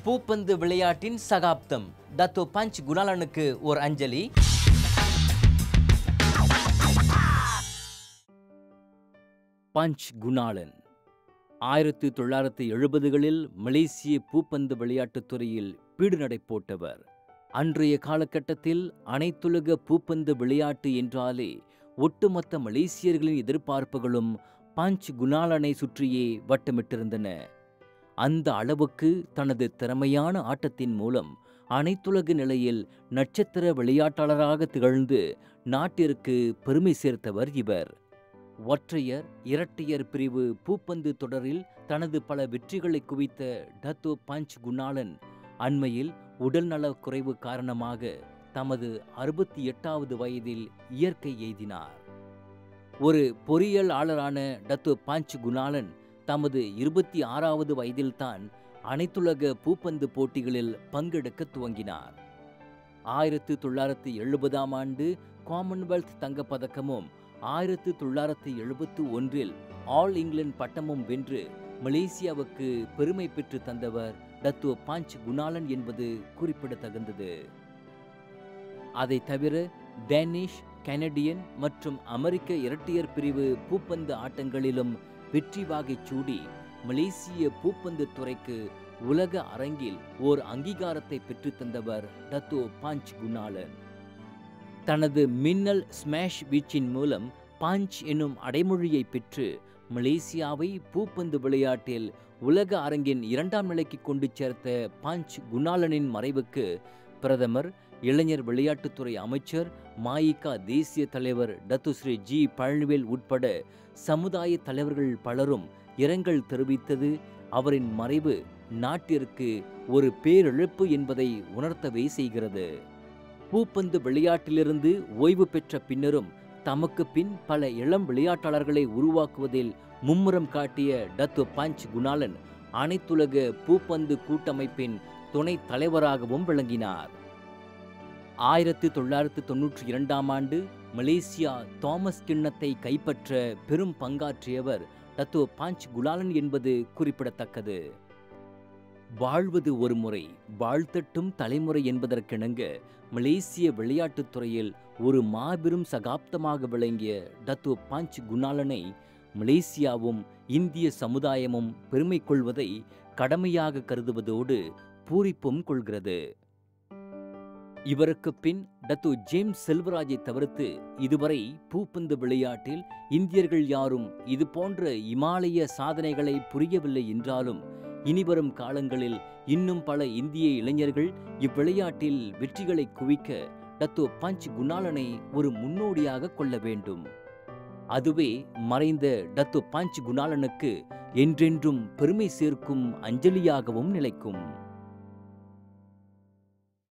பூப்பந்து விளையாட்டின் சகாப்தம். Dato punch குணாளனுக்கு ஒரு அஞ்சலி. பஞ்ச் குணாளன் 1970களில் மலேசிய பூப்பந்து விளையாட்டுத் துறையில் பீடுநடை போட்டவர். அன்றைய காலகட்டத்தில் அனைத்துலக பூப்பந்து விளையாட்டு என்றாலே ஒட்டுமொத்த மலேசியர்களின் எதிர்பார்ப்புகளும் பஞ்ச் குணாளனை சுற்றியே வட்டமிட்டிருந்தன. அந்த அளவுக்கு தனது திறமையான ஆட்டத்தின் மூலம் அனைத்துலக நிலையில் நட்சத்திர விளையாட்டாளராக திகழ்ந்து நாட்டிற்கு பெருமை சேர்த்தவர் இவர். ஒற்றையர், இரட்டையர் பிரிவு பூப்பந்து தொடரில் தனது பல வெற்றிகளை குவித்த டத்தோ பஞ்ச் குணாளன் அண்மையில் உடல்நலக் குறைவு காரணமாக தமது 68வது வயதில் இயற்கை எய்தினார். ஒரு பொறியியலாளரான டத்தோ பஞ்ச் குணாளன் தமது 26வது வயதில்தான் அனைத்துலக பூப்பந்து போட்டிகளில் பங்கெடுக்க துவங்கினார். 1970ஆம் ஆண்டு காமன்வெல்த் தங்கப்பதக்கமும் 1971இல் ஆல் இங்கிலாந்து பட்டமும் வென்று மலேசியாவுக்கு பெருமை பெற்று தந்தவர் டத்தோ பஞ்ச் குணாளன் என்பது குறிப்பிடத்தகுந்தது. அதை தவிர டேனிஷ், கனடியன் மற்றும் அமெரிக்க இரட்டையர் பிரிவு பூப்பந்து ஆட்டங்களிலும் வெற்றி வாகை சூடி மலேசிய பூப்பந்து துறைக்கு உலக அரங்கில் ஓர் அங்கீகாரத்தை பெற்று தந்தவர் டத்தோ பஞ்ச் குணாளன். தனது மின்னல் ஸ்மாஷ் வீச்சின் மூலம் பஞ்ச் என்னும் அடைமொழியை பெற்று மலேசியாவை பூப்பந்து விளையாட்டில் உலக அரங்கின் 2ஆம் நிலைக்கு கொண்டு சேர்த்த பஞ்ச் குணாளனின் மறைவுக்கு பிரதமர், இளைஞர் விளையாட்டுத்துறை அமைச்சர், மாயிகா தேசிய தலைவர் டத்து ஸ்ரீ ஜி பழனிவேல் உட்பட சமுதாய தலைவர்கள் பலரும் இரங்கல் தெரிவித்தது அவரின் மறைவு நாட்டிற்கு ஒரு பேரிழப்பு என்பதை உணர்த்தவே செய்கிறது. பூப்பந்து விளையாட்டிலிருந்து ஓய்வு பெற்ற பின்னரும் தமக்கு பின் பல இளம் விளையாட்டாளர்களை உருவாக்குவதில் மும்முரம் காட்டிய டத்தோ பஞ்ச் குணாளன் அனைத்துலக பூப்பந்து கூட்டமைப்பின் துணை தலைவராகவும் விளங்கினார். 1992ஆம் ஆண்டு மலேசியா தாமஸ் கிண்ணத்தை கைப்பற்ற பெரும் பங்காற்றியவர் டத்தோ பஞ்ச் குணாளன் என்பது குறிப்பிடத்தக்கது. வாழ்வது ஒரு முறை, வாழ்த்தட்டும் தலைமுறை என்பதற்கிணங்க மலேசிய விளையாட்டுத் துறையில் ஒரு மாபெரும் சகாப்தமாக விளங்கிய டத்தோ பஞ்ச் குணாளனை மலேசியாவும் இந்திய சமுதாயமும் பெருமை கொள்வதை கடமையாக கருதுவதோடு பூரிப்பும் கொள்கிறது. இவருக்கு பின் டத்தோ ஜேம்ஸ் செல்வராஜை தவிர்த்து இதுவரை பூப்பந்து விளையாட்டில் இந்தியர்கள் யாரும் இது போன்ற இமாலய சாதனைகளை புரியவில்லை என்றாலும் இனிவரும் காலங்களில் இன்னும் பல இந்திய இளைஞர்கள் இவ்விளையாட்டில் வெற்றிகளை குவிக்க டத்தோ பஞ்ச் குணாளனை ஒரு முன்னோடியாக கொள்ள வேண்டும். அதுவே மறைந்த டத்தோ பஞ்ச் குணாளனுக்கு என்றென்றும் பெருமை சேர்க்கும் அஞ்சலியாகவும் நிலைக்கும்.